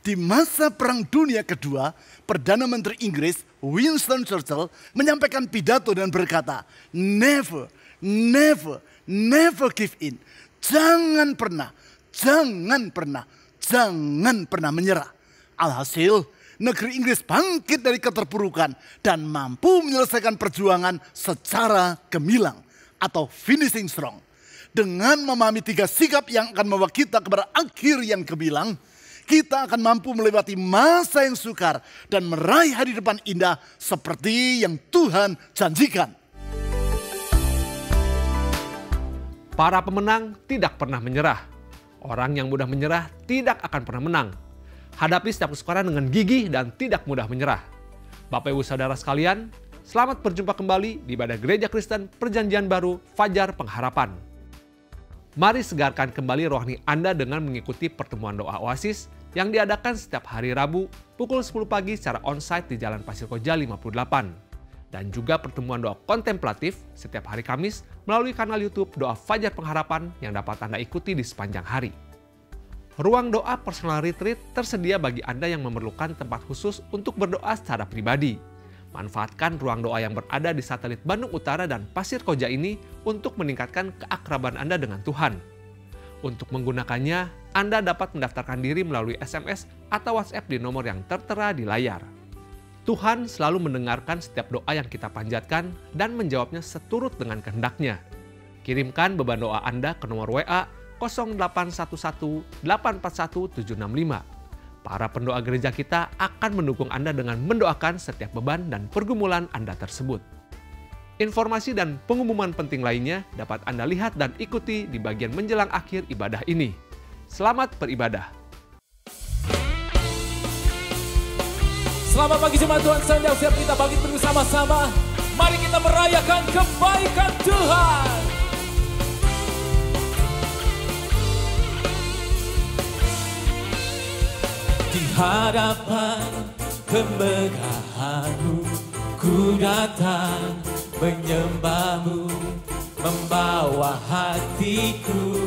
Di masa Perang Dunia Kedua, Perdana Menteri Inggris Winston Churchill menyampaikan pidato dan berkata, never, never, never give in. Jangan pernah, jangan pernah, jangan pernah menyerah. Alhasil, negeri Inggris bangkit dari keterpurukan dan mampu menyelesaikan perjuangan secara gemilang atau finishing strong. Dengan memahami 3 sikap yang akan membawa kita kepada akhir yang gemilang, kita akan mampu melewati masa yang sukar dan meraih hari depan indah seperti yang Tuhan janjikan. Para pemenang tidak pernah menyerah. Orang yang mudah menyerah tidak akan pernah menang. Hadapi setiap kesukaran dengan gigih dan tidak mudah menyerah. Bapak Ibu Saudara sekalian, selamat berjumpa kembali di ibadah Gereja Kristen Perjanjian Baru Fajar Pengharapan. Mari segarkan kembali rohani Anda dengan mengikuti pertemuan doa Oasis yang diadakan setiap hari Rabu pukul 10 pagi secara onsite di Jalan Pasir Koja 58. Dan juga pertemuan doa kontemplatif setiap hari Kamis melalui kanal YouTube Doa Fajar Pengharapan yang dapat Anda ikuti di sepanjang hari. Ruang doa personal retreat tersedia bagi Anda yang memerlukan tempat khusus untuk berdoa secara pribadi. Manfaatkan ruang doa yang berada di satelit Bandung Utara dan Pasir Koja ini untuk meningkatkan keakraban Anda dengan Tuhan. Untuk menggunakannya, Anda dapat mendaftarkan diri melalui SMS atau WhatsApp di nomor yang tertera di layar. Tuhan selalu mendengarkan setiap doa yang kita panjatkan dan menjawabnya seturut dengan kehendak-Nya. Kirimkan beban doa Anda ke nomor WA 0811 841 765. Para pendoa gereja kita akan mendukung Anda dengan mendoakan setiap beban dan pergumulan Anda tersebut. Informasi dan pengumuman penting lainnya dapat Anda lihat dan ikuti di bagian menjelang akhir ibadah ini. Selamat beribadah. Selamat pagi jemaat Tuhan, sedang siap kita bangkit bersama-sama. Mari kita merayakan kebaikan Tuhan. Di hadapan kemegahan-Mu, ku datang menyembah-Mu, membawa hatiku,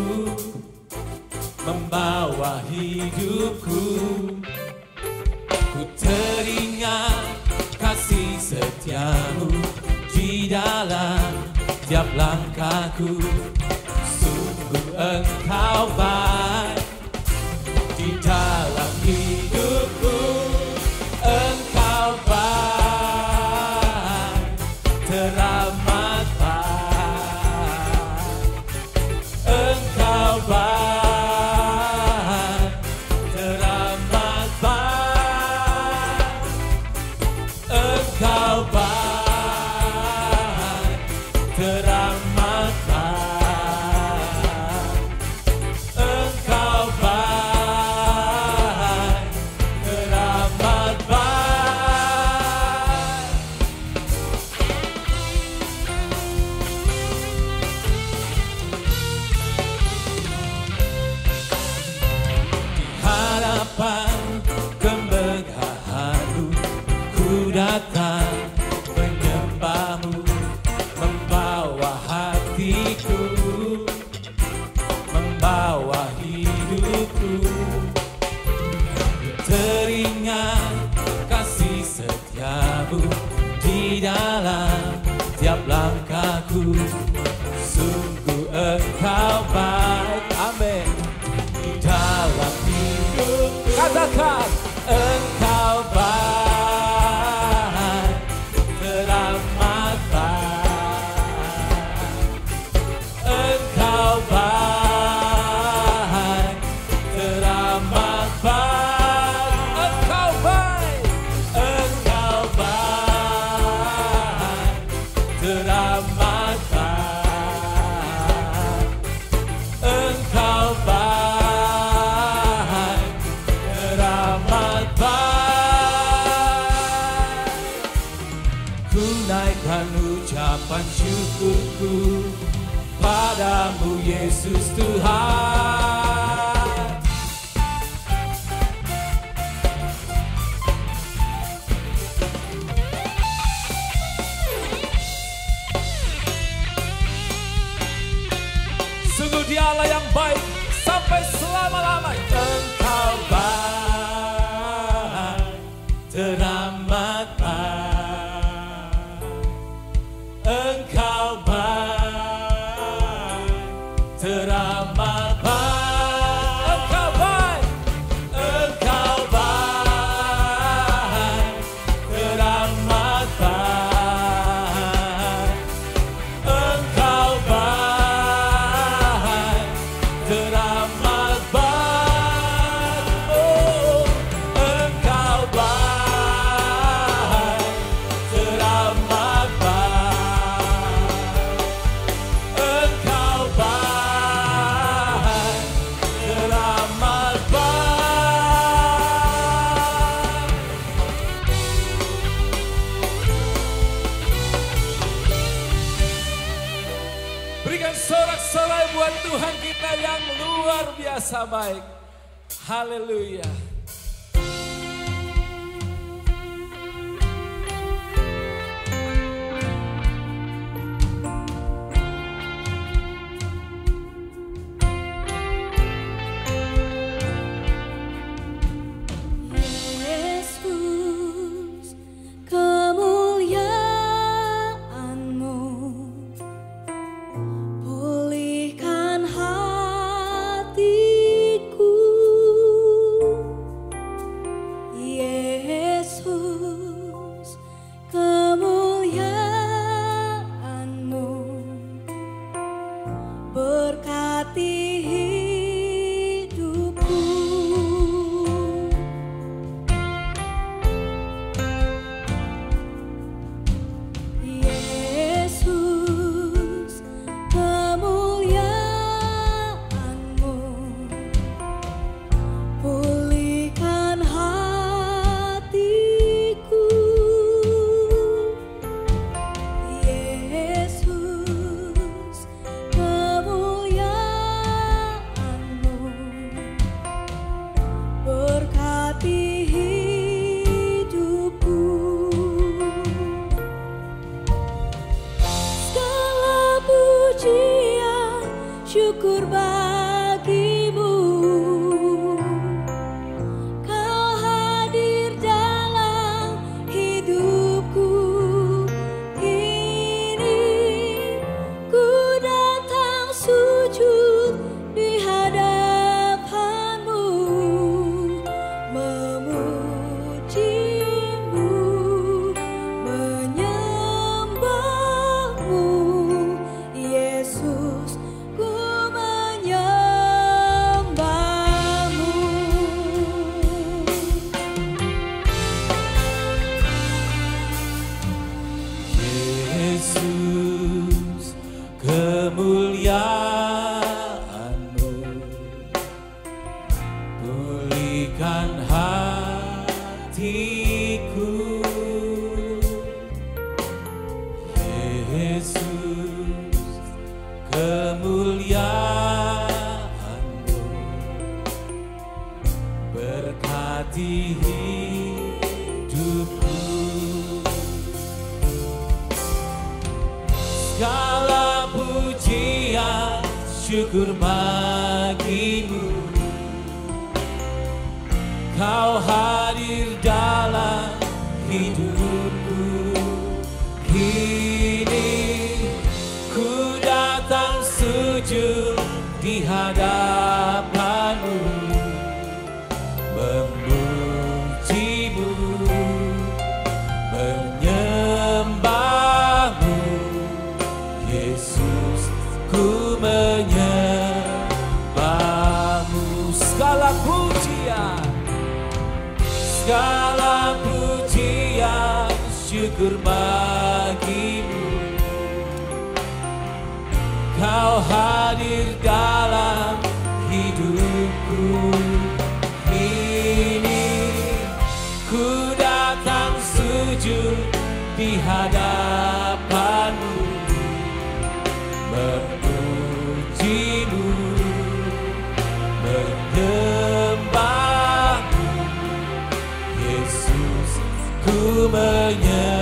membawa hidupku. Ku teringat kasih setia-Mu di dalam tiap langkahku. Sungguh Engkau baik di dalam hidupku. Engkau baik, teramat baik. Engkau baik, teramat baik. Engkau baik, teramat baik. Engkau baik, teramat baik. Di hadapan kemegahan-Mu, ku datang menyembah-Mu, membawa hatiku, membawa hidupku. Ku teringat kasih setia-Mu di dalam tiap langkahku. Sungguh Engkau baik, amin, di dalam hidupku. Katakan, Engkau baik, teramat baik. Engkau baik, teramat baik. Engkau baik, Engkau baik, teramat baik. Engkau baik, teramat baik. Ku naikkan ucapan syukurku padamu Yesus Tuhan. Sungguh Dia Allah yang baik sampai selama-lamanya. Engkau baik. luar biasa baik. Haleluya. Syukur bagimu, Kau hadir dalam hidupku. Kini ku datang sujud di hadapanmu, memujimu, menyembahmu, Yesus. Yesus, kemuliaan-Mu pulihkan hatiku. Yesus, kemuliaan-Mu berkati hidupku. Segala pujian syukur bagimu, Kau hadir dalam hidupku. Kini ku datang sujud di hadapanmu, memujimu, menyembahmu, Yesus, ku menyembahmu. Segala pujian syukur bagimu, Kau hadir dalam hidupku. Kini ku datang sujud di hadapanmu, memujimu, menyembahmu, Yesus, ku menyembahmu.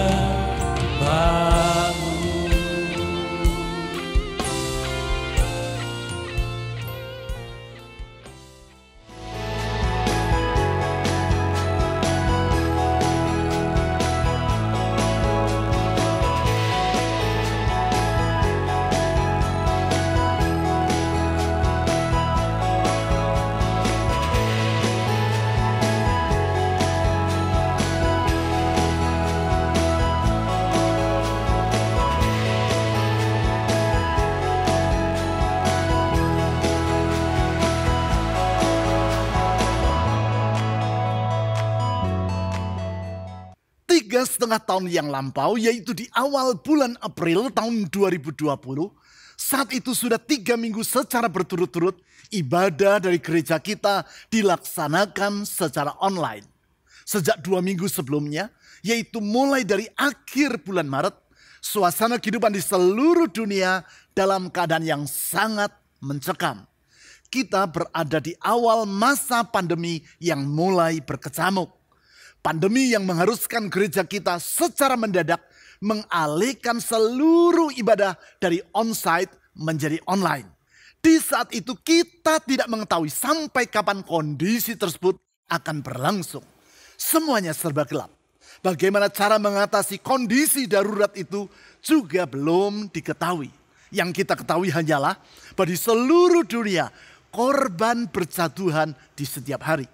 Tiga setengah tahun yang lampau, yaitu di awal bulan April tahun 2020, saat itu sudah 3 minggu secara berturut-turut, ibadah dari gereja kita dilaksanakan secara online. Sejak 2 minggu sebelumnya, yaitu mulai dari akhir bulan Maret, suasana kehidupan di seluruh dunia dalam keadaan yang sangat mencekam. kita berada di awal masa pandemi yang mulai berkecamuk. Pandemi yang mengharuskan gereja kita secara mendadak mengalihkan seluruh ibadah dari onsite menjadi online. Di saat itu kita tidak mengetahui sampai kapan kondisi tersebut akan berlangsung. Semuanya serba gelap. Bagaimana cara mengatasi kondisi darurat itu juga belum diketahui. Yang kita ketahui hanyalah bahwa di seluruh dunia korban berjatuhan di setiap hari.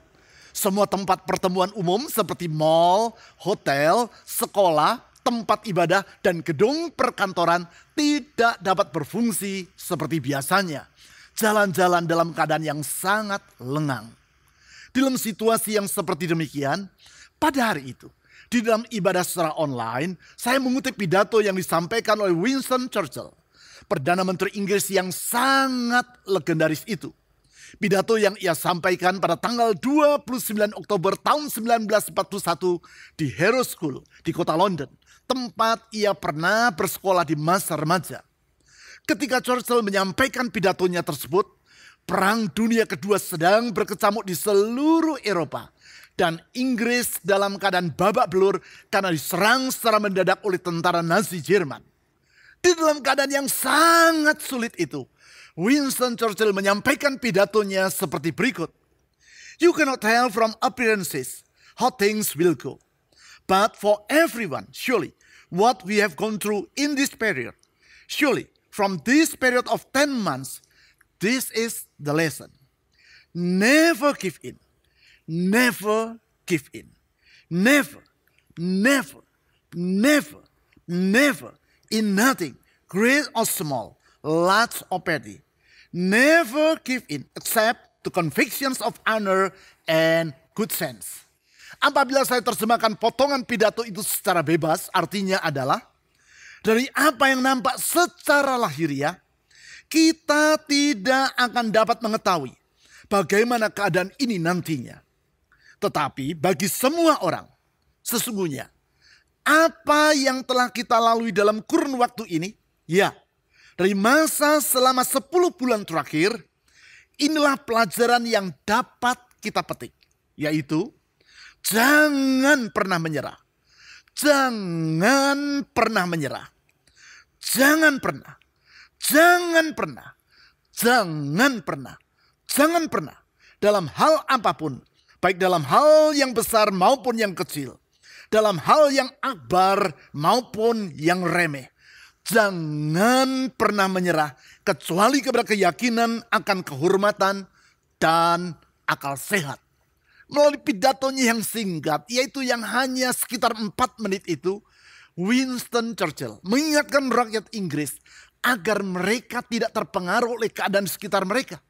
Semua tempat pertemuan umum seperti mal, hotel, sekolah, tempat ibadah, dan gedung perkantoran tidak dapat berfungsi seperti biasanya. Jalan-jalan dalam keadaan yang sangat lengang. Dalam situasi yang seperti demikian, pada hari itu, di dalam ibadah secara online, saya mengutip pidato yang disampaikan oleh Winston Churchill, Perdana Menteri Inggris yang sangat legendaris itu. Pidato yang ia sampaikan pada tanggal 29 Oktober tahun 1941 di Harrow School di kota London, tempat ia pernah bersekolah di masa remaja. Ketika Churchill menyampaikan pidatonya tersebut, Perang Dunia Kedua sedang berkecamuk di seluruh Eropa. Dan Inggris dalam keadaan babak belur karena diserang secara mendadak oleh tentara Nazi Jerman. Di dalam keadaan yang sangat sulit itu, Winston Churchill menyampaikan pidatonya seperti berikut. You cannot tell from appearances how things will go. But for everyone, surely, what we have gone through in this period, surely, from this period of 10 months, this is the lesson. Never give in. Never give in. Never, never, never, never, in nothing, great or small, large or petty. Never give in except to convictions of honor and good sense. Apabila saya terjemahkan potongan pidato itu secara bebas, artinya adalah dari apa yang nampak secara lahiriah, kita tidak akan dapat mengetahui bagaimana keadaan ini nantinya. Tetapi bagi semua orang, sesungguhnya apa yang telah kita lalui dalam kurun waktu ini, ya, dari masa selama 10 bulan terakhir, inilah pelajaran yang dapat kita petik. Yaitu, jangan pernah menyerah. Jangan pernah menyerah. Jangan pernah. Jangan pernah. Jangan pernah. Jangan pernah. Dalam hal apapun, baik dalam hal yang besar maupun yang kecil, dalam hal yang akbar maupun yang remeh, jangan pernah menyerah kecuali kepada keyakinan akan kehormatan dan akal sehat. Melalui pidatonya yang singkat, yaitu yang hanya sekitar 4 menit itu, Winston Churchill mengingatkan rakyat Inggris agar mereka tidak terpengaruh oleh keadaan sekitar mereka.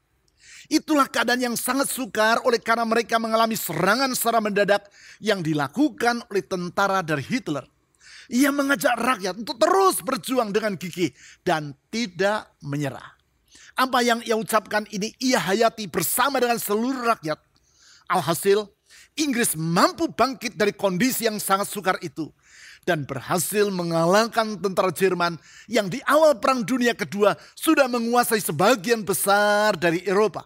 Itulah keadaan yang sangat sukar oleh karena mereka mengalami serangan secara mendadak yang dilakukan oleh tentara dari Hitler. Ia mengajak rakyat untuk terus berjuang dengan gigih dan tidak menyerah. Apa yang ia ucapkan ini ia hayati bersama dengan seluruh rakyat. Alhasil, Inggris mampu bangkit dari kondisi yang sangat sukar itu dan berhasil mengalahkan tentara Jerman yang di awal Perang Dunia Kedua sudah menguasai sebagian besar dari Eropa.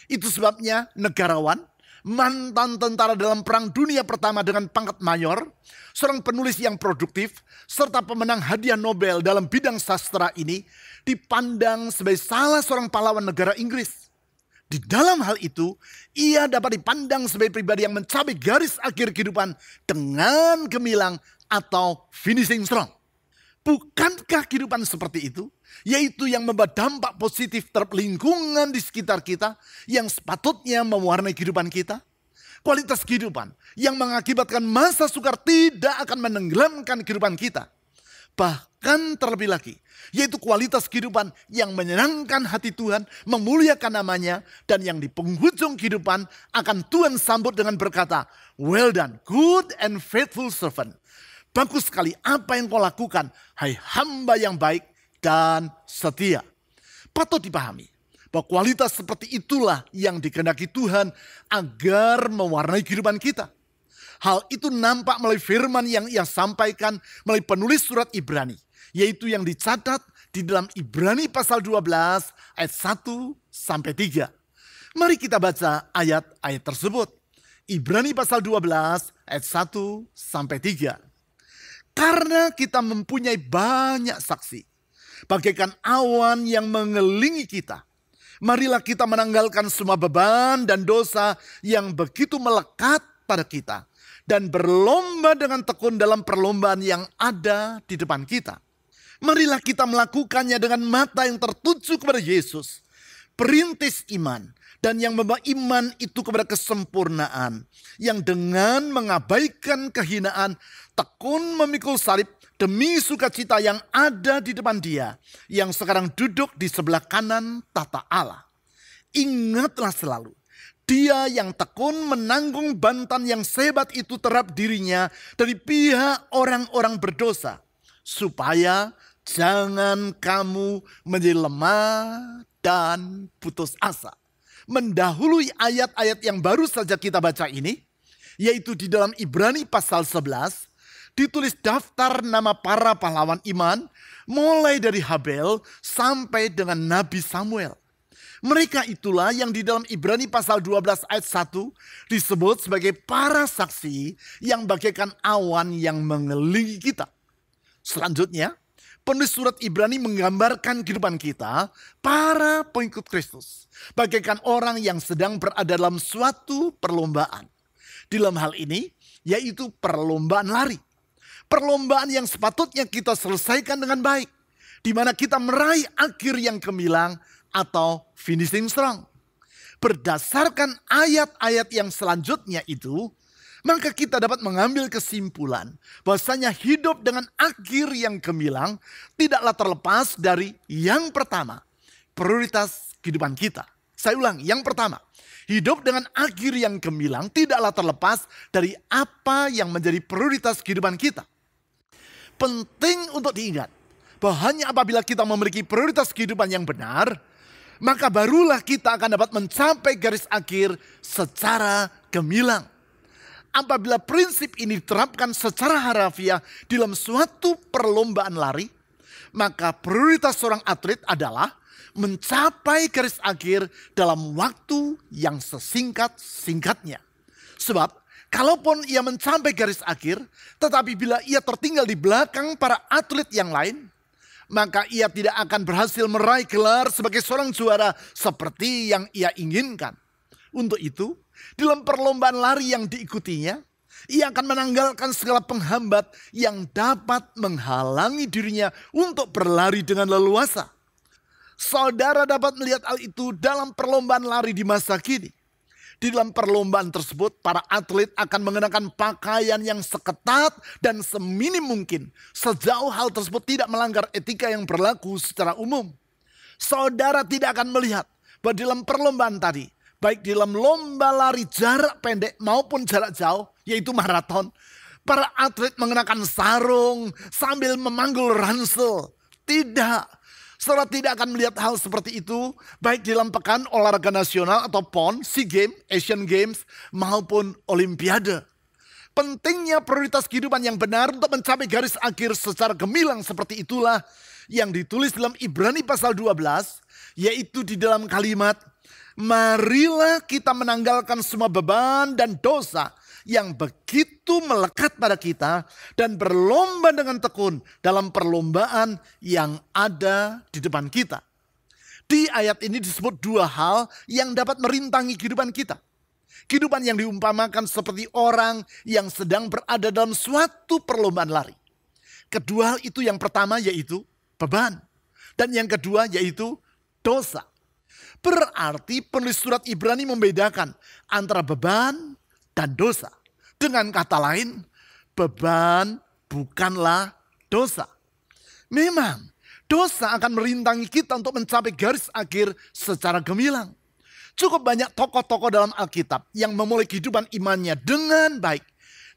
Itu sebabnya negarawan, mantan tentara dalam Perang Dunia Pertama dengan pangkat mayor, seorang penulis yang produktif, serta pemenang hadiah Nobel dalam bidang sastra ini dipandang sebagai salah seorang pahlawan negara Inggris. Di dalam hal itu, ia dapat dipandang sebagai pribadi yang mencapai garis akhir kehidupan dengan gemilang atau finishing strong. Bukankah kehidupan seperti itu, yaitu yang membawa dampak positif terhadap lingkungan di sekitar kita yang sepatutnya mewarnai kehidupan kita? Kualitas kehidupan yang mengakibatkan masa sukar tidak akan menenggelamkan kehidupan kita. Bahkan terlebih lagi, yaitu kualitas kehidupan yang menyenangkan hati Tuhan, memuliakan namanya, dan yang di penghujung kehidupan akan Tuhan sambut dengan berkata, "Well done, good and faithful servant." Bagus sekali apa yang kau lakukan, hai hamba yang baik dan setia. Patut dipahami bahwa kualitas seperti itulah yang dikehendaki Tuhan agar mewarnai kehidupan kita. Hal itu nampak melalui firman yang ia sampaikan melalui penulis surat Ibrani, yaitu yang dicatat di dalam Ibrani pasal 12 ayat 1-3. Mari kita baca ayat-ayat tersebut. Ibrani pasal 12 ayat 1 sampai 3. Karena kita mempunyai banyak saksi, bagaikan awan yang mengelilingi kita, marilah kita menanggalkan semua beban dan dosa yang begitu melekat pada kita, dan berlomba dengan tekun dalam perlombaan yang ada di depan kita. Marilah kita melakukannya dengan mata yang tertuju kepada Yesus, perintis iman, dan yang membawa iman itu kepada kesempurnaan, yang dengan mengabaikan kehinaan, tekun memikul salib demi sukacita yang ada di depan Dia, yang sekarang duduk di sebelah kanan tahta Allah. Ingatlah selalu, Dia yang tekun menanggung bantan yang sehebat itu terhadap dirinya dari pihak orang-orang berdosa, supaya jangan kamu menjadi lemah dan putus asa. Mendahului ayat-ayat yang baru saja kita baca ini, yaitu di dalam Ibrani pasal 11, ditulis daftar nama para pahlawan iman, mulai dari Habel sampai dengan Nabi Samuel. Mereka itulah yang di dalam Ibrani pasal 12 ayat 1 disebut sebagai para saksi yang bagaikan awan yang mengelilingi kita. Selanjutnya, penulis surat Ibrani menggambarkan kehidupan kita, para pengikut Kristus, bagaikan orang yang sedang berada dalam suatu perlombaan. Dalam hal ini, yaitu perlombaan lari. Perlombaan yang sepatutnya kita selesaikan dengan baik, di mana kita meraih akhir yang gemilang atau finishing strong. Berdasarkan ayat-ayat yang selanjutnya itu, maka kita dapat mengambil kesimpulan bahwasanya hidup dengan akhir yang gemilang tidaklah terlepas dari yang pertama, prioritas kehidupan kita. Saya ulang, yang pertama, hidup dengan akhir yang gemilang tidaklah terlepas dari apa yang menjadi prioritas kehidupan kita. Penting untuk diingat bahwa hanya apabila kita memiliki prioritas kehidupan yang benar, maka barulah kita akan dapat mencapai garis akhir secara gemilang. Apabila prinsip ini diterapkan secara harafiah dalam suatu perlombaan lari, maka prioritas seorang atlet adalah mencapai garis akhir dalam waktu yang sesingkat-singkatnya. Sebab kalaupun ia mencapai garis akhir, tetapi bila ia tertinggal di belakang para atlet yang lain, maka ia tidak akan berhasil meraih gelar sebagai seorang juara seperti yang ia inginkan. Untuk itu, dalam perlombaan lari yang diikutinya, ia akan menanggalkan segala penghambat yang dapat menghalangi dirinya untuk berlari dengan leluasa. Saudara dapat melihat hal itu dalam perlombaan lari di masa kini. Di dalam perlombaan tersebut, para atlet akan mengenakan pakaian yang seketat dan seminim mungkin, sejauh hal tersebut tidak melanggar etika yang berlaku secara umum. Saudara tidak akan melihat bahwa dalam perlombaan tadi, baik dalam lomba lari jarak pendek maupun jarak jauh, yaitu maraton, para atlet mengenakan sarung sambil memanggul ransel. Tidak. Saudara tidak akan melihat hal seperti itu baik dalam pekan olahraga nasional atau PON, SEA Games, Asian Games maupun Olimpiade. Pentingnya prioritas kehidupan yang benar untuk mencapai garis akhir secara gemilang seperti itulah yang ditulis dalam Ibrani pasal 12, yaitu di dalam kalimat, marilah kita menanggalkan semua beban dan dosa yang begitu melekat pada kita dan berlomba dengan tekun dalam perlombaan yang ada di depan kita. Di ayat ini disebut dua hal yang dapat merintangi kehidupan kita. Kehidupan yang diumpamakan seperti orang yang sedang berada dalam suatu perlombaan lari. Kedua hal itu, yang pertama yaitu beban, dan yang kedua yaitu dosa. Berarti penulis surat Ibrani membedakan antara beban dan dosa. Dengan kata lain, beban bukanlah dosa. Memang dosa akan merintangi kita untuk mencapai garis akhir secara gemilang. Cukup banyak tokoh-tokoh dalam Alkitab yang memulai kehidupan imannya dengan baik,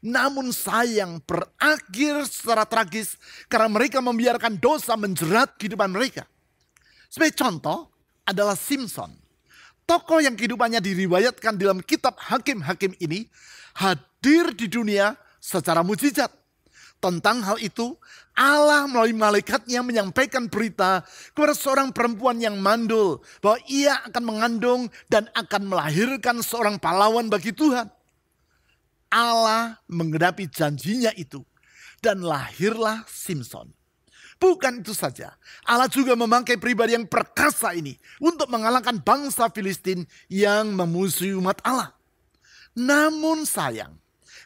namun sayang berakhir secara tragis karena mereka membiarkan dosa menjerat kehidupan mereka. Sebagai contoh adalah Simpson. Tokoh yang kehidupannya diriwayatkan dalam kitab Hakim-Hakim ini hadir di dunia secara mujizat. Tentang hal itu, Allah melalui malaikatnya menyampaikan berita kepada seorang perempuan yang mandul bahwa ia akan mengandung dan akan melahirkan seorang pahlawan bagi Tuhan. Allah menggenapi janjinya itu dan lahirlah Simson. Bukan itu saja, Allah juga memakai pribadi yang perkasa ini untuk mengalahkan bangsa Filistin yang memusuhi umat Allah. Namun sayang,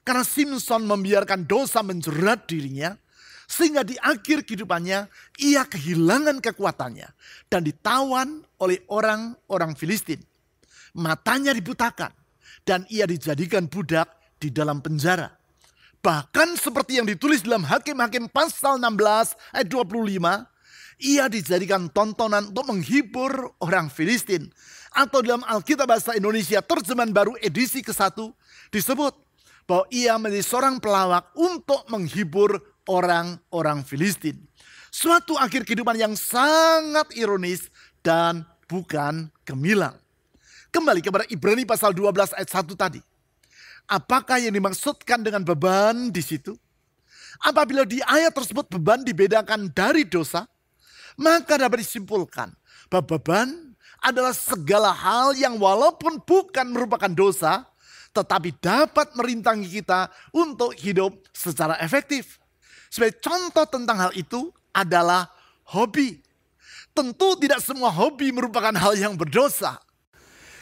karena Simson membiarkan dosa menjerat dirinya, sehingga di akhir kehidupannya ia kehilangan kekuatannya dan ditawan oleh orang-orang Filistin. Matanya dibutakan dan ia dijadikan budak di dalam penjara. Bahkan seperti yang ditulis dalam Hakim-Hakim pasal 16 ayat 25, ia dijadikan tontonan untuk menghibur orang Filistin. Atau dalam Alkitab Bahasa Indonesia terjemahan baru edisi ke-1 disebut bahwa ia menjadi seorang pelawak untuk menghibur orang-orang Filistin. Suatu akhir kehidupan yang sangat ironis dan bukan gemilang. Kembali kepada Ibrani pasal 12 ayat 1 tadi. Apakah yang dimaksudkan dengan beban di situ? Apabila di ayat tersebut beban dibedakan dari dosa, maka dapat disimpulkan bahwa beban adalah segala hal yang walaupun bukan merupakan dosa, tetapi dapat merintangi kita untuk hidup secara efektif. Sebagai contoh tentang hal itu adalah hobi. Tentu tidak semua hobi merupakan hal yang berdosa.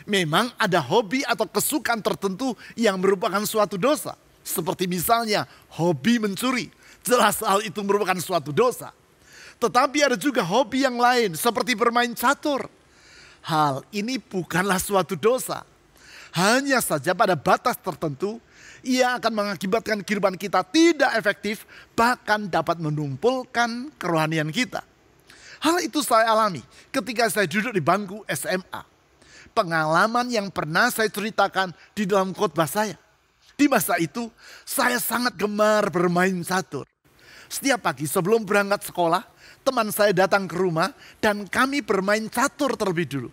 Memang ada hobi atau kesukaan tertentu yang merupakan suatu dosa. Seperti misalnya hobi mencuri. Jelas hal itu merupakan suatu dosa. Tetapi ada juga hobi yang lain seperti bermain catur. Hal ini bukanlah suatu dosa. Hanya saja pada batas tertentu ia akan mengakibatkan kehidupan kita tidak efektif, bahkan dapat menumpulkan kerohanian kita. Hal itu saya alami ketika saya duduk di bangku SMA. Pengalaman yang pernah saya ceritakan di dalam khotbah saya. Di masa itu saya sangat gemar bermain catur. Setiap pagi sebelum berangkat sekolah, teman saya datang ke rumah dan kami bermain catur terlebih dulu.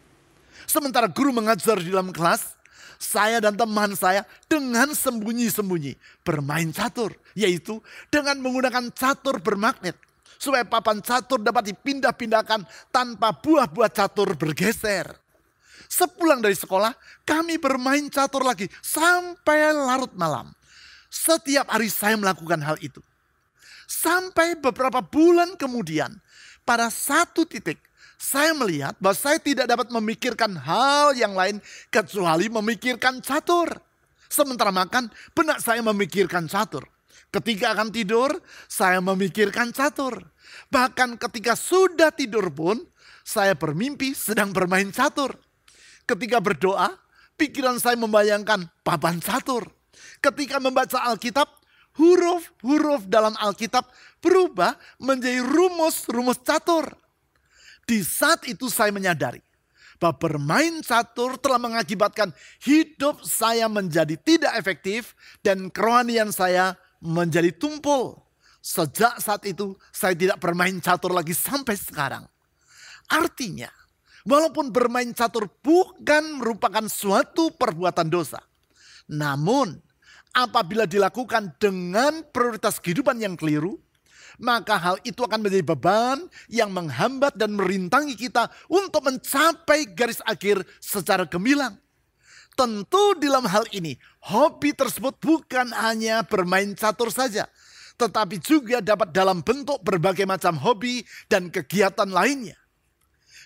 Sementara guru mengajar di dalam kelas, saya dan teman saya dengan sembunyi-sembunyi bermain catur. Yaitu dengan menggunakan catur bermagnet. Supaya papan catur dapat dipindah-pindahkan tanpa buah-buah catur bergeser. Sepulang dari sekolah, kami bermain catur lagi sampai larut malam. Setiap hari saya melakukan hal itu. Sampai beberapa bulan kemudian, pada satu titik, saya melihat bahwa saya tidak dapat memikirkan hal yang lain kecuali memikirkan catur. Sementara makan, benak saya memikirkan catur. Ketika akan tidur, saya memikirkan catur. Bahkan ketika sudah tidur pun, saya bermimpi sedang bermain catur. Ketika berdoa, pikiran saya membayangkan papan catur. Ketika membaca Alkitab, huruf-huruf dalam Alkitab berubah menjadi rumus-rumus catur. Di saat itu saya menyadari bahwa bermain catur telah mengakibatkan hidup saya menjadi tidak efektif dan kerohanian saya menjadi tumpul. Sejak saat itu saya tidak bermain catur lagi sampai sekarang. Artinya, walaupun bermain catur bukan merupakan suatu perbuatan dosa. Namun, apabila dilakukan dengan prioritas kehidupan yang keliru, maka hal itu akan menjadi beban yang menghambat dan merintangi kita untuk mencapai garis akhir secara gemilang. Tentu dalam hal ini, hobi tersebut bukan hanya bermain catur saja, tetapi juga dapat dalam bentuk berbagai macam hobi dan kegiatan lainnya.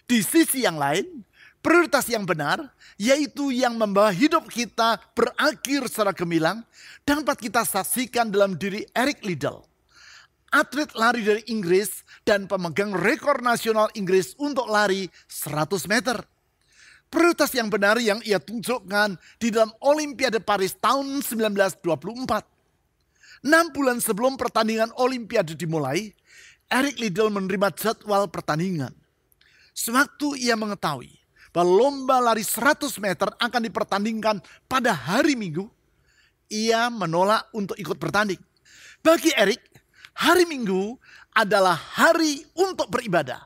Di sisi yang lain, prioritas yang benar, yaitu yang membawa hidup kita berakhir secara gemilang, dapat kita saksikan dalam diri Eric Liddell, atlet lari dari Inggris dan pemegang rekor nasional Inggris untuk lari 100 meter. Prioritas yang benar yang ia tunjukkan di dalam Olimpiade Paris tahun 1924. 6 bulan sebelum pertandingan Olimpiade dimulai, Eric Liddell menerima jadwal pertandingan. Sewaktu ia mengetahui bahwa lomba lari 100 meter akan dipertandingkan pada hari Minggu, ia menolak untuk ikut bertanding. Bagi Eric, hari Minggu adalah hari untuk beribadah.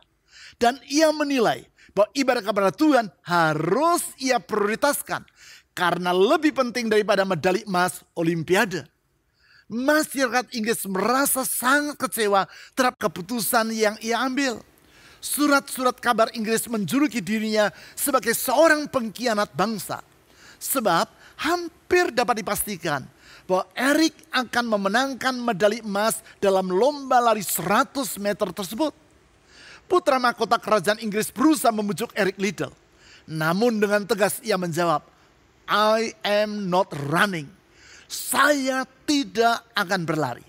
Dan ia menilai bahwa ibadah kepada Tuhan harus ia prioritaskan karena lebih penting daripada medali emas Olimpiade. Masyarakat Inggris merasa sangat kecewa terhadap keputusan yang ia ambil. Surat-surat kabar Inggris menjuluki dirinya sebagai seorang pengkhianat bangsa. Sebab hampir dapat dipastikan bahwa Eric akan memenangkan medali emas dalam lomba lari 100 meter tersebut. Putra mahkota kerajaan Inggris berusaha membujuk Eric Liddell. Namun dengan tegas ia menjawab, I am not running. Saya tidak akan berlari.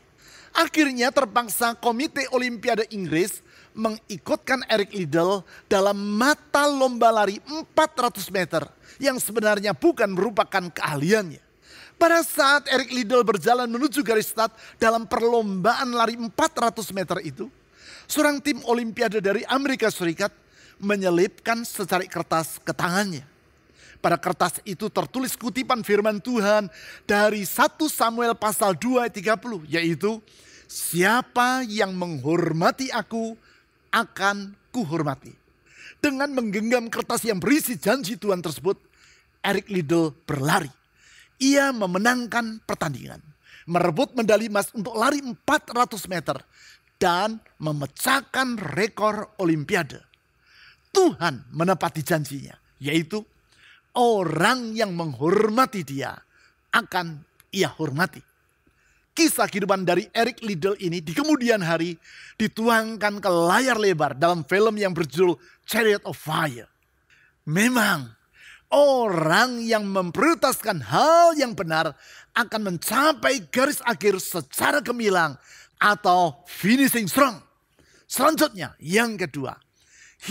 Akhirnya terpaksa Komite Olimpiade Inggris mengikutkan Eric Liddell dalam mata lomba lari 400 meter yang sebenarnya bukan merupakan keahliannya. Pada saat Eric Liddell berjalan menuju garis start dalam perlombaan lari 400 meter itu, seorang tim Olimpiade dari Amerika Serikat menyelipkan secari kertas ke tangannya. Pada kertas itu tertulis kutipan firman Tuhan dari 1 Samuel pasal 2 ayat 30, yaitu siapa yang menghormati aku akan kuhormati. Dengan menggenggam kertas yang berisi janji Tuhan tersebut, Eric Liddell berlari. Ia memenangkan pertandingan, merebut medali emas untuk lari 400 meter dan memecahkan rekor Olimpiade. Tuhan menepati janjinya, yaitu orang yang menghormati dia akan ia hormati. Kisah kehidupan dari Eric Liddell ini di kemudian hari dituangkan ke layar lebar dalam film yang berjudul Chariot of Fire. Memang orang yang memprioritaskan hal yang benar akan mencapai garis akhir secara gemilang atau finishing strong. Selanjutnya yang kedua,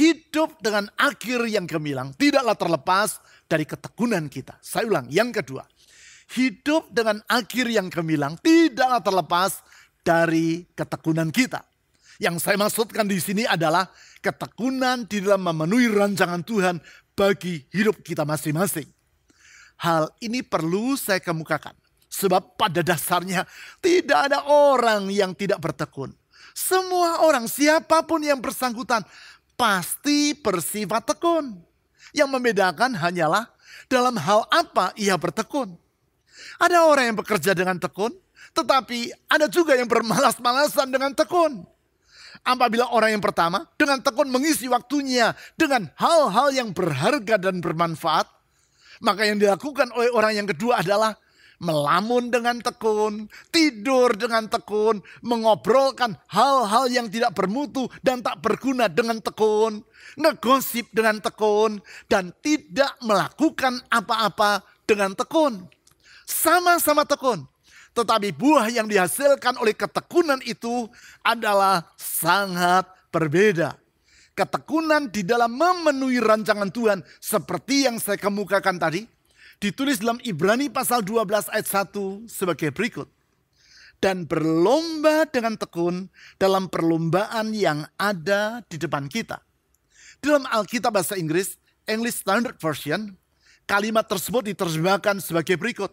hidup dengan akhir yang gemilang tidaklah terlepas dari ketekunan kita. Saya ulang, yang kedua. Hidup dengan akhir yang gemilang tidaklah terlepas dari ketekunan kita. Yang saya maksudkan di sini adalah ketekunan di dalam memenuhi rancangan Tuhan bagi hidup kita masing-masing. Hal ini perlu saya kemukakan. Sebab pada dasarnya tidak ada orang yang tidak bertekun. Semua orang, siapapun yang bersangkutan, pasti bersifat tekun. Yang membedakan hanyalah dalam hal apa ia bertekun. Ada orang yang bekerja dengan tekun, tetapi ada juga yang bermalas-malasan dengan tekun. Apabila orang yang pertama dengan tekun mengisi waktunya dengan hal-hal yang berharga dan bermanfaat, maka yang dilakukan oleh orang yang kedua adalah melamun dengan tekun, tidur dengan tekun, mengobrolkan hal-hal yang tidak bermutu dan tak berguna dengan tekun, ngegosip dengan tekun, dan tidak melakukan apa-apa dengan tekun. Sama-sama tekun, tetapi buah yang dihasilkan oleh ketekunan itu adalah sangat berbeda. Ketekunan di dalam memenuhi rancangan Tuhan seperti yang saya kemukakan tadi, ditulis dalam Ibrani pasal 12 ayat 1 sebagai berikut. Dan berlomba dengan tekun dalam perlombaan yang ada di depan kita. Dalam Alkitab bahasa Inggris, English Standard Version, kalimat tersebut diterjemahkan sebagai berikut.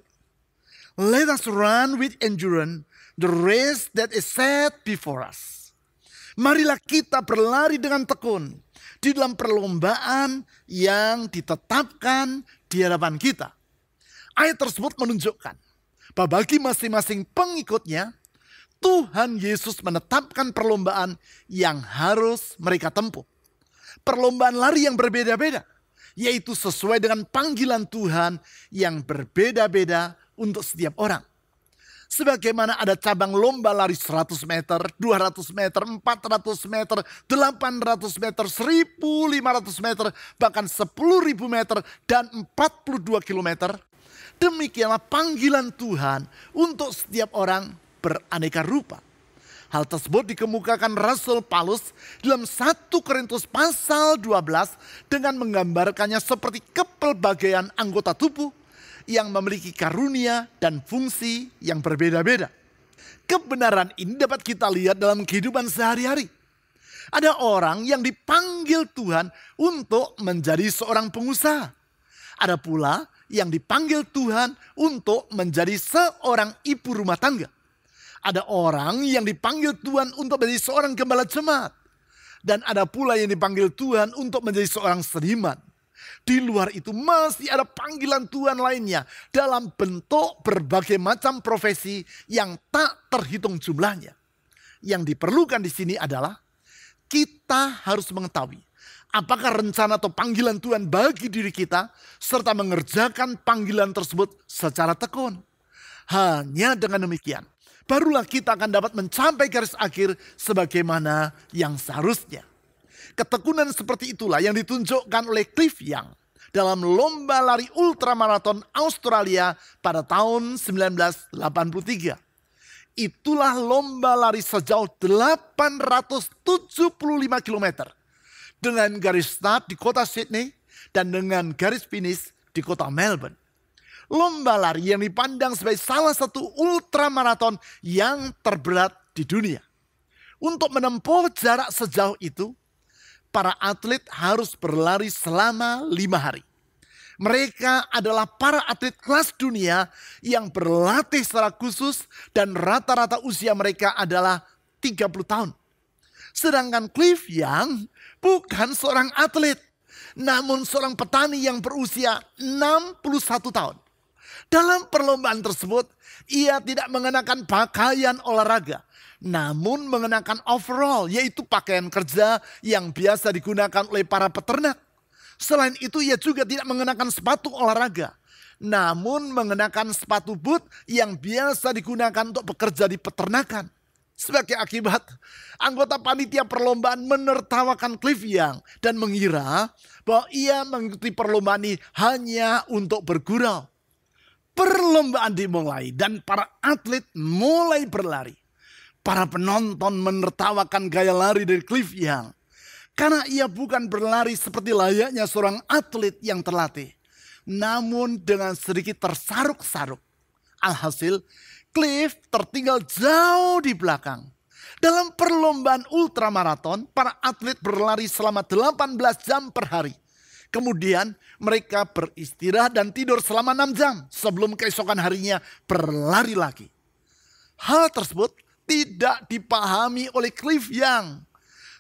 Let us run with endurance the race that is set before us. Marilah kita berlari dengan tekun di dalam perlombaan yang ditetapkan di hadapan kita. Ayat tersebut menunjukkan bahwa bagi masing-masing pengikutnya, Tuhan Yesus menetapkan perlombaan yang harus mereka tempuh. Perlombaan lari yang berbeda-beda, yaitu sesuai dengan panggilan Tuhan yang berbeda-beda untuk setiap orang. Sebagaimana ada cabang lomba lari 100 meter, 200 meter, 400 meter, 800 meter, 1500 meter, bahkan 10.000 meter dan 42 kilometer. Demikianlah panggilan Tuhan untuk setiap orang beraneka rupa. Hal tersebut dikemukakan Rasul Paulus dalam 1 Korintus pasal 12 dengan menggambarkannya seperti kepelbagaian anggota tubuh yang memiliki karunia dan fungsi yang berbeda-beda. Kebenaran ini dapat kita lihat dalam kehidupan sehari-hari. Ada orang yang dipanggil Tuhan untuk menjadi seorang pengusaha. Ada pula yang dipanggil Tuhan untuk menjadi seorang ibu rumah tangga. Ada orang yang dipanggil Tuhan untuk menjadi seorang gembala jemaat. Dan ada pula yang dipanggil Tuhan untuk menjadi seorang seniman. Di luar itu masih ada panggilan Tuhan lainnya dalam bentuk berbagai macam profesi yang tak terhitung jumlahnya. Yang diperlukan di sini adalah kita harus mengetahui apakah rencana atau panggilan Tuhan bagi diri kita serta mengerjakan panggilan tersebut secara tekun. Hanya dengan demikian, barulah kita akan dapat mencapai garis akhir sebagaimana yang seharusnya. Ketekunan seperti itulah yang ditunjukkan oleh Cliff Young dalam lomba lari ultramaraton Australia pada tahun 1983. Itulah lomba lari sejauh 875 km dengan garis start di kota Sydney dan dengan garis finish di kota Melbourne. Lomba lari yang dipandang sebagai salah satu ultramaraton yang terberat di dunia. Untuk menempuh jarak sejauh itu, para atlet harus berlari selama 5 hari. Mereka adalah para atlet kelas dunia yang berlatih secara khusus dan rata-rata usia mereka adalah 30 tahun. Sedangkan Cliff Young bukan seorang atlet, namun seorang petani yang berusia 61 tahun. Dalam perlombaan tersebut, ia tidak mengenakan pakaian olahraga, namun mengenakan overall, yaitu pakaian kerja yang biasa digunakan oleh para peternak. Selain itu, ia juga tidak mengenakan sepatu olahraga, namun mengenakan sepatu boot yang biasa digunakan untuk bekerja di peternakan. Sebagai akibat, anggota panitia perlombaan menertawakan Cliff Young dan mengira bahwa ia mengikuti perlombaan ini hanya untuk bergurau. Perlombaan dimulai dan para atlet mulai berlari. Para penonton menertawakan gaya lari dari Cliff Young karena ia bukan berlari seperti layaknya seorang atlet yang terlatih, namun dengan sedikit tersaruk-saruk. Alhasil, Cliff tertinggal jauh di belakang. Dalam perlombaan ultramaraton, para atlet berlari selama 18 jam per hari. Kemudian mereka beristirahat dan tidur selama 6 jam sebelum keesokan harinya berlari lagi. Hal tersebut tidak dipahami oleh Cliff Young.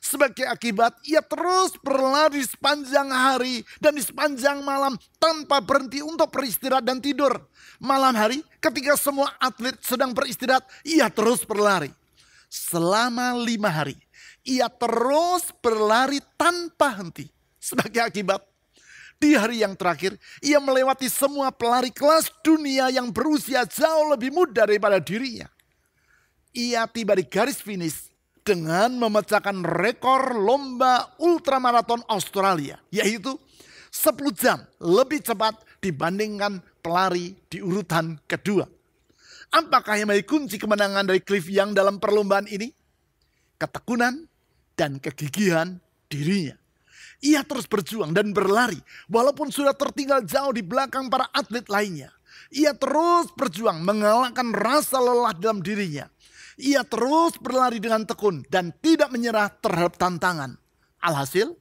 Sebagai akibat, ia terus berlari sepanjang hari dan di sepanjang malam tanpa berhenti untuk beristirahat dan tidur. Malam hari, ketika semua atlet sedang beristirahat, ia terus berlari. Selama 5 hari, ia terus berlari tanpa henti. Sebagai akibat, di hari yang terakhir, ia melewati semua pelari kelas dunia yang berusia jauh lebih muda daripada dirinya. Ia tiba di garis finish dengan memecahkan rekor lomba ultramaraton Australia, yaitu 10 jam lebih cepat dibandingkan pelari di urutan kedua. Apakah yang menjadi kunci kemenangan dari Cliff Young dalam perlombaan ini? Ketekunan dan kegigihan dirinya. Ia terus berjuang dan berlari walaupun sudah tertinggal jauh di belakang para atlet lainnya. Ia terus berjuang mengalahkan rasa lelah dalam dirinya. Ia terus berlari dengan tekun dan tidak menyerah terhadap tantangan. Alhasil,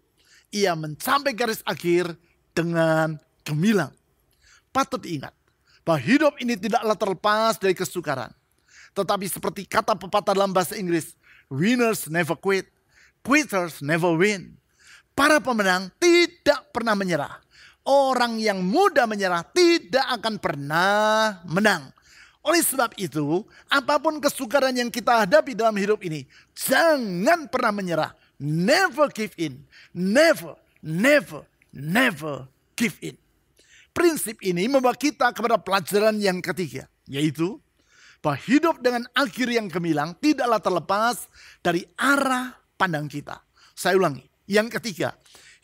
ia mencapai garis akhir dengan gemilang. Patut diingat bahwa hidup ini tidaklah terlepas dari kesukaran. Tetapi seperti kata pepatah dalam bahasa Inggris, winners never quit, quitters never win. Para pemenang tidak pernah menyerah. Orang yang mudah menyerah tidak akan pernah menang. Oleh sebab itu, apapun kesukaran yang kita hadapi dalam hidup ini, jangan pernah menyerah. Never give in. Never, never, never give in. Prinsip ini membawa kita kepada pelajaran yang ketiga, yaitu bahwa hidup dengan akhir yang gemilang tidaklah terlepas dari arah pandang kita. Saya ulangi. Yang ketiga,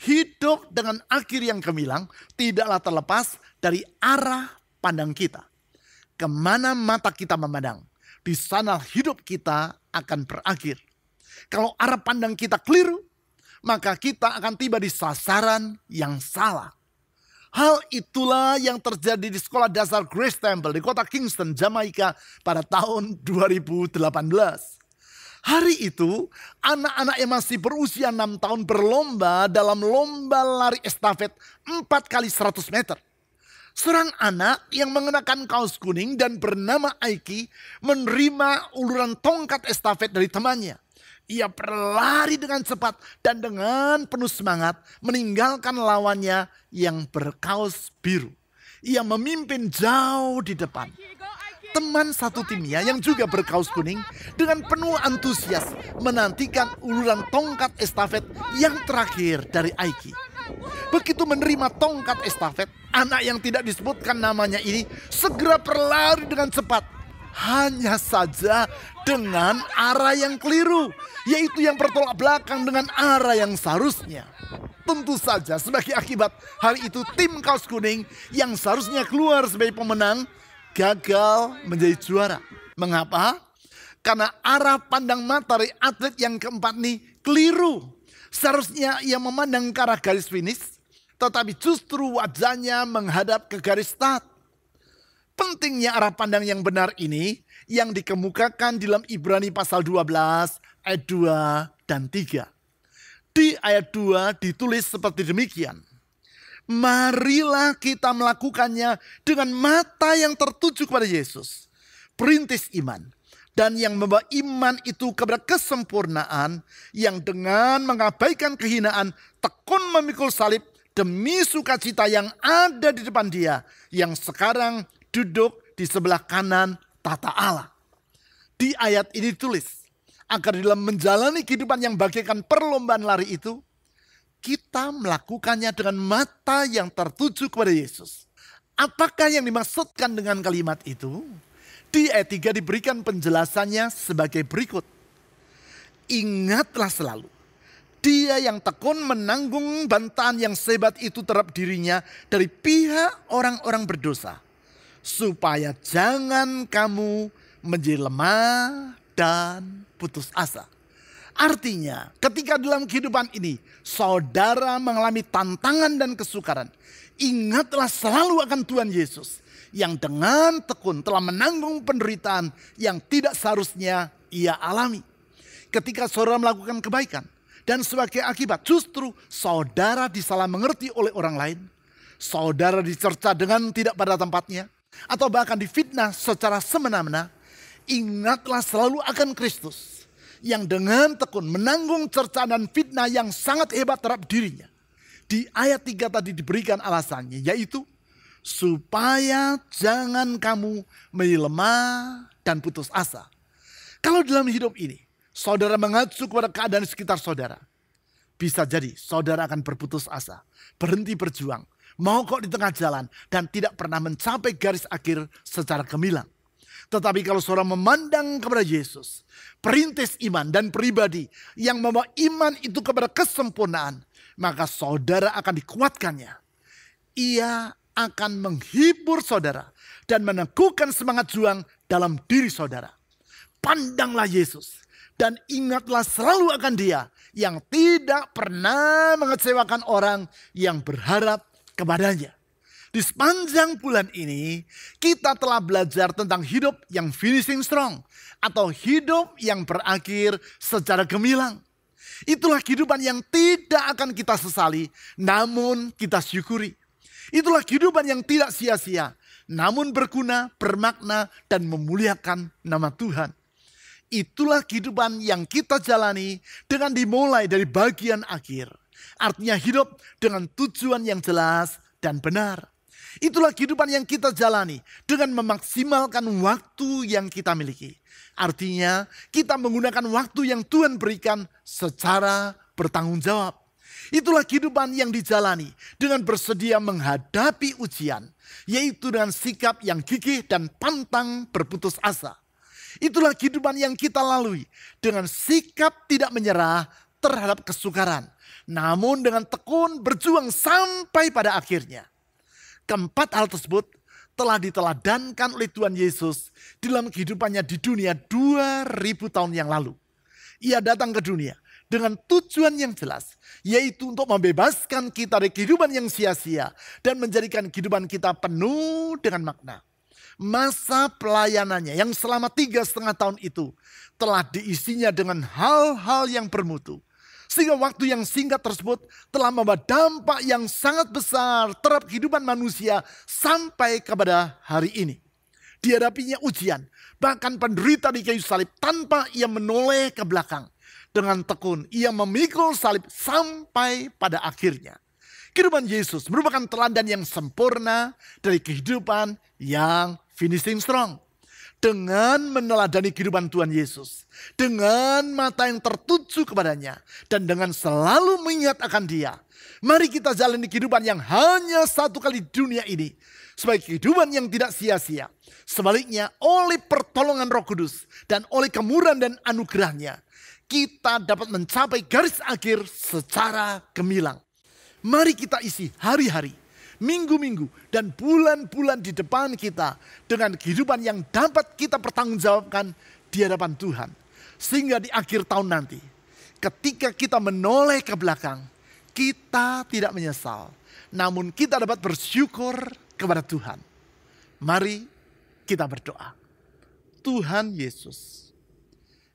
hidup dengan akhir yang gemilang tidaklah terlepas dari arah pandang kita. Kemana mata kita memandang, di sana hidup kita akan berakhir. Kalau arah pandang kita keliru, maka kita akan tiba di sasaran yang salah. Hal itulah yang terjadi di sekolah dasar Grace Temple di kota Kingston, Jamaika pada tahun 2018. Hari itu, anak-anak yang masih berusia 6 tahun berlomba dalam lomba lari estafet 4 kali 100 meter. Seorang anak yang mengenakan kaos kuning dan bernama Aiki menerima uluran tongkat estafet dari temannya. Ia berlari dengan cepat dan dengan penuh semangat meninggalkan lawannya yang berkaos biru. Ia memimpin jauh di depan. Teman satu timnya yang juga berkaos kuning dengan penuh antusias menantikan uluran tongkat estafet yang terakhir dari Aiki. Begitu menerima tongkat estafet, anak yang tidak disebutkan namanya ini segera berlari dengan cepat. Hanya saja dengan arah yang keliru, yaitu yang bertolak belakang dengan arah yang seharusnya. Tentu saja sebagai akibat hari itu tim kaos kuning yang seharusnya keluar sebagai pemenang gagal menjadi juara. Mengapa? Karena arah pandang mata dari atlet yang keempat nih keliru. Seharusnya ia memandang ke arah garis finish, tetapi justru wajahnya menghadap ke garis start. Pentingnya arah pandang yang benar ini yang dikemukakan di dalam Ibrani pasal 12 ayat 2 dan 3. Di ayat 2 ditulis seperti demikian. Marilah kita melakukannya dengan mata yang tertuju kepada Yesus, perintis iman, dan yang membawa iman itu kepada kesempurnaan, yang dengan mengabaikan kehinaan tekun memikul salib demi sukacita yang ada di depan dia, yang sekarang duduk di sebelah kanan tata Allah. Di ayat ini ditulis, agar dalam menjalani kehidupan yang bagaikan perlombaan lari itu, kita melakukannya dengan mata yang tertuju kepada Yesus. Apakah yang dimaksudkan dengan kalimat itu? Di ayat 3 diberikan penjelasannya sebagai berikut. Ingatlah selalu, dia yang tekun menanggung bantahan yang sehebat itu terhadap dirinya dari pihak orang-orang berdosa, supaya jangan kamu menjadi lemah dan putus asa. Artinya, ketika dalam kehidupan ini saudara mengalami tantangan dan kesukaran, ingatlah selalu akan Tuhan Yesus yang dengan tekun telah menanggung penderitaan yang tidak seharusnya ia alami. Ketika saudara melakukan kebaikan dan sebagai akibat justru saudara disalah mengerti oleh orang lain, saudara dicerca dengan tidak pada tempatnya, atau bahkan difitnah secara semena-mena, ingatlah selalu akan Kristus yang dengan tekun menanggung cercaan dan fitnah yang sangat hebat terhadap dirinya. Di ayat 3 tadi diberikan alasannya, yaitu supaya jangan kamu menjadi lemah dan putus asa. Kalau dalam hidup ini saudara mengacu kepada keadaan sekitar saudara, bisa jadi saudara akan berputus asa, berhenti berjuang, mogok di tengah jalan, dan tidak pernah mencapai garis akhir secara gemilang. Tetapi kalau saudara memandang kepada Yesus, perintis iman dan pribadi yang membawa iman itu kepada kesempurnaan, maka saudara akan dikuatkannya. Ia akan menghibur saudara dan meneguhkan semangat juang dalam diri saudara. Pandanglah Yesus dan ingatlah selalu akan Dia yang tidak pernah mengecewakan orang yang berharap kepadanya. Di sepanjang bulan ini, kita telah belajar tentang hidup yang finishing strong, atau hidup yang berakhir secara gemilang. Itulah kehidupan yang tidak akan kita sesali, namun kita syukuri. Itulah kehidupan yang tidak sia-sia, namun berguna, bermakna, dan memuliakan nama Tuhan. Itulah kehidupan yang kita jalani dengan dimulai dari bagian akhir. Artinya hidup dengan tujuan yang jelas dan benar. Itulah kehidupan yang kita jalani dengan memaksimalkan waktu yang kita miliki. Artinya kita menggunakan waktu yang Tuhan berikan secara bertanggung jawab. Itulah kehidupan yang dijalani dengan bersedia menghadapi ujian, yaitu dengan sikap yang gigih dan pantang berputus asa. Itulah kehidupan yang kita lalui dengan sikap tidak menyerah terhadap kesukaran, namun dengan tekun berjuang sampai pada akhirnya. Keempat hal tersebut telah diteladankan oleh Tuhan Yesus dalam kehidupannya di dunia 2000 tahun yang lalu. Ia datang ke dunia dengan tujuan yang jelas, yaitu untuk membebaskan kita dari kehidupan yang sia-sia dan menjadikan kehidupan kita penuh dengan makna. Masa pelayanannya yang selama 3,5 tahun itu telah diisinya dengan hal-hal yang bermutu. Sehingga waktu yang singkat tersebut telah membawa dampak yang sangat besar terhadap kehidupan manusia sampai kepada hari ini. Dihadapinya ujian, bahkan penderita di kayu salib tanpa ia menoleh ke belakang. Dengan tekun ia memikul salib sampai pada akhirnya. Kehidupan Yesus merupakan teladan yang sempurna dari kehidupan yang finishing strong. Dengan meneladani kehidupan Tuhan Yesus, dengan mata yang tertuju kepadanya, dan dengan selalu mengingat akan Dia, mari kita jalani kehidupan yang hanya satu kali di dunia ini sebagai kehidupan yang tidak sia-sia. Sebaliknya, oleh pertolongan Roh Kudus dan oleh kemurahan dan anugerahnya, kita dapat mencapai garis akhir secara gemilang. Mari kita isi hari-hari, minggu-minggu, dan bulan-bulan di depan kita dengan kehidupan yang dapat kita pertanggungjawabkan di hadapan Tuhan. Sehingga di akhir tahun nanti, ketika kita menoleh ke belakang, kita tidak menyesal. Namun kita dapat bersyukur kepada Tuhan. Mari kita berdoa. Tuhan Yesus,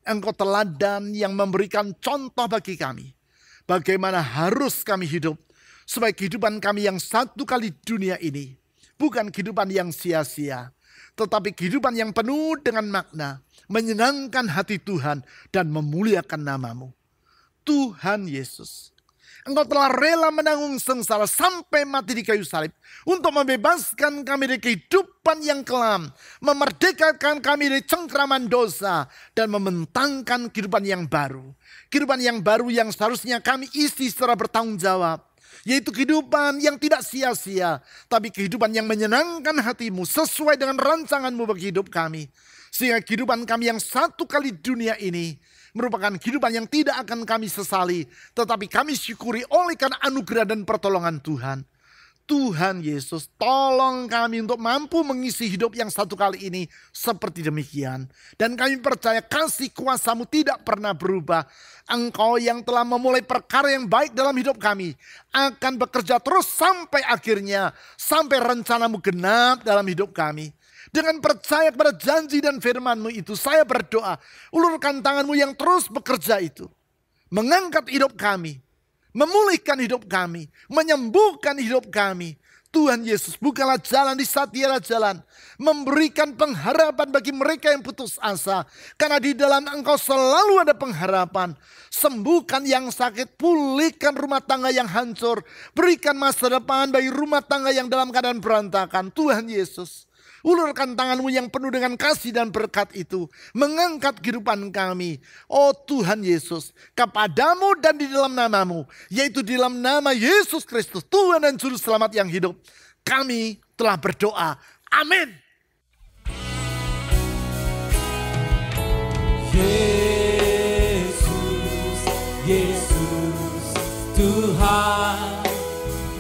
Engkau teladan yang memberikan contoh bagi kami. Bagaimana harus kami hidup supaya kehidupan kami yang satu kali dunia ini bukan kehidupan yang sia-sia, tetapi kehidupan yang penuh dengan makna, menyenangkan hati Tuhan dan memuliakan nama-Mu. Tuhan Yesus, Engkau telah rela menanggung sengsara sampai mati di kayu salib untuk membebaskan kami dari kehidupan yang kelam, memerdekakan kami dari cengkraman dosa, dan membentangkan kehidupan yang baru. Kehidupan yang baru yang seharusnya kami isi secara bertanggung jawab. Yaitu kehidupan yang tidak sia-sia, tapi kehidupan yang menyenangkan hati-Mu sesuai dengan rancangan-Mu bagi hidup kami. Sehingga kehidupan kami yang satu kali dunia ini merupakan kehidupan yang tidak akan kami sesali, tetapi kami syukuri oleh karena anugerah dan pertolongan Tuhan. Tuhan Yesus, tolong kami untuk mampu mengisi hidup yang satu kali ini seperti demikian. Dan kami percaya kasih kuasa-Mu tidak pernah berubah. Engkau yang telah memulai perkara yang baik dalam hidup kami akan bekerja terus sampai akhirnya, sampai rencana-Mu genap dalam hidup kami. Dengan percaya kepada janji dan firman-Mu itu, saya berdoa, ulurkan tangan-Mu yang terus bekerja itu, mengangkat hidup kami, memulihkan hidup kami, menyembuhkan hidup kami. Tuhan Yesus, bukalah jalan di saat tiada jalan, memberikan pengharapan bagi mereka yang putus asa, karena di dalam Engkau selalu ada pengharapan. Sembuhkan yang sakit, pulihkan rumah tangga yang hancur, berikan masa depan bagi rumah tangga yang dalam keadaan berantakan. Tuhan Yesus, ulurkan tangan-Mu yang penuh dengan kasih dan berkat itu, mengangkat kehidupan kami. Oh Tuhan Yesus, kepadamu dan di dalam nama-Mu, yaitu di dalam nama Yesus Kristus, Tuhan dan Juru Selamat yang hidup, kami telah berdoa. Amin. Yesus, Yesus, Tuhan,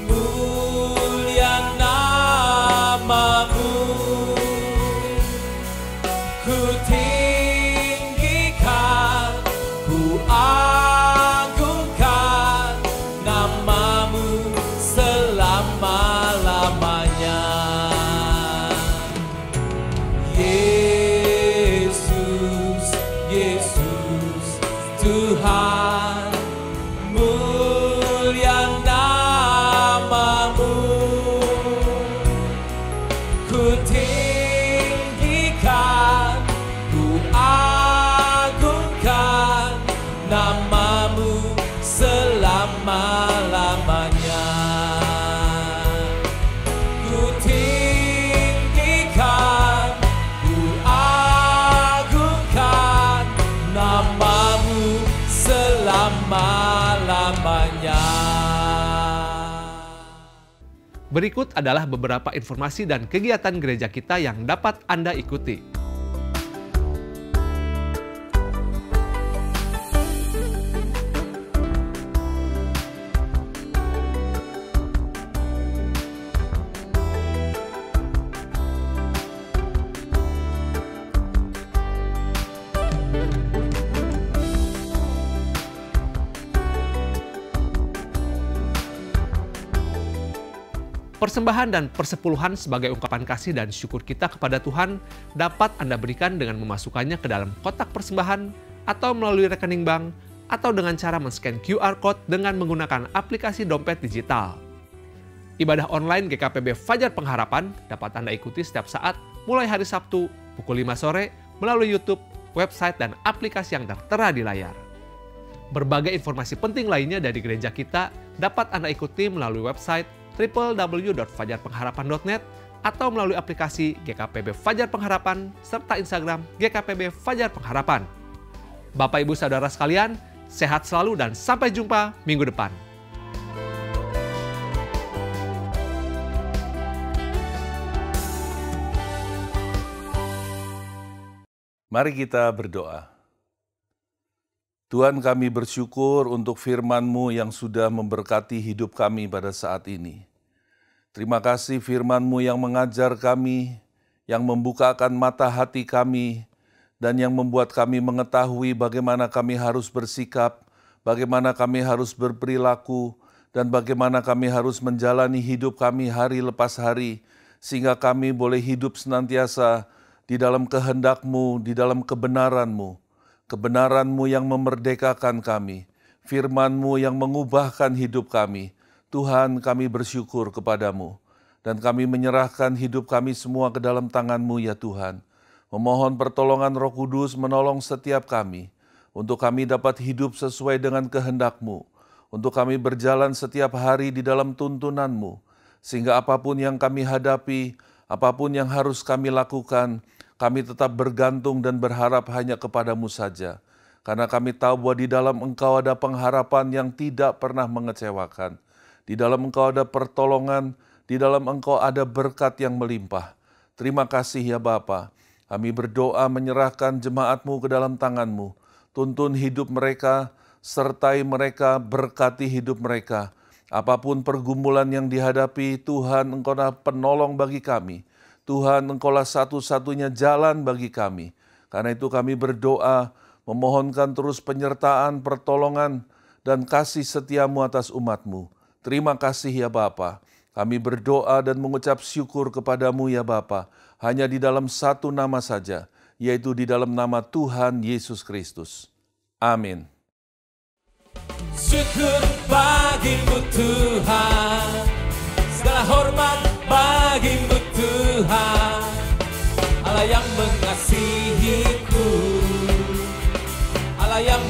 mulia nama-Mu. Ku tinggikan, ku agungkan nama-Mu selama-lamanya. Yesus, Yesus, Tuhan, mulia nama-Mu. Ku tinggikan, ku agungkan nama-Mu selama-lamanya. Ku tinggikan, ku agungkan nama-Mu selama-lamanya. Berikut adalah beberapa informasi dan kegiatan gereja kita yang dapat Anda ikuti. Persembahan dan persepuluhan sebagai ungkapan kasih dan syukur kita kepada Tuhan dapat Anda berikan dengan memasukkannya ke dalam kotak persembahan atau melalui rekening bank atau dengan cara men-scan QR Code dengan menggunakan aplikasi dompet digital. Ibadah online GKPB Fajar Pengharapan dapat Anda ikuti setiap saat mulai hari Sabtu pukul 5 sore melalui YouTube, website, dan aplikasi yang tertera di layar. Berbagai informasi penting lainnya dari gereja kita dapat Anda ikuti melalui website www.fajarpengharapan.net atau melalui aplikasi GKPB Fajar Pengharapan serta Instagram GKPB Fajar Pengharapan. Bapak Ibu Saudara sekalian, sehat selalu dan sampai jumpa minggu depan. Mari kita berdoa. Tuhan, kami bersyukur untuk firman-Mu yang sudah memberkati hidup kami pada saat ini. Terima kasih firman-Mu yang mengajar kami, yang membukakan mata hati kami, dan yang membuat kami mengetahui bagaimana kami harus bersikap, bagaimana kami harus berperilaku, dan bagaimana kami harus menjalani hidup kami hari lepas hari, sehingga kami boleh hidup senantiasa di dalam kehendak-Mu, di dalam kebenaran-Mu. Kebenaran-Mu yang memerdekakan kami, firman-Mu yang mengubahkan hidup kami. Tuhan, kami bersyukur kepadamu, dan kami menyerahkan hidup kami semua ke dalam tangan-Mu ya Tuhan. Memohon pertolongan Roh Kudus menolong setiap kami, untuk kami dapat hidup sesuai dengan kehendak-Mu, untuk kami berjalan setiap hari di dalam tuntunan-Mu, sehingga apapun yang kami hadapi, apapun yang harus kami lakukan, kami tetap bergantung dan berharap hanya kepadamu saja. Karena kami tahu bahwa di dalam Engkau ada pengharapan yang tidak pernah mengecewakan. Di dalam Engkau ada pertolongan, di dalam Engkau ada berkat yang melimpah. Terima kasih ya Bapa. Kami berdoa menyerahkan jemaat-Mu ke dalam tangan-Mu. Tuntun hidup mereka, sertai mereka, berkati hidup mereka. Apapun pergumulan yang dihadapi, Tuhan Engkau adalah penolong bagi kami. Tuhan, Engkaulah satu-satunya jalan bagi kami. Karena itu kami berdoa, memohonkan terus penyertaan, pertolongan, dan kasih setia-Mu atas umat-Mu. Terima kasih ya Bapa. Kami berdoa dan mengucap syukur kepadamu ya Bapa. Hanya di dalam satu nama saja, yaitu di dalam nama Tuhan Yesus Kristus. Amin. Syukur bagimu Tuhan, segala hormat bagimu Tuhan, Allah yang mengasihiku, Allah yang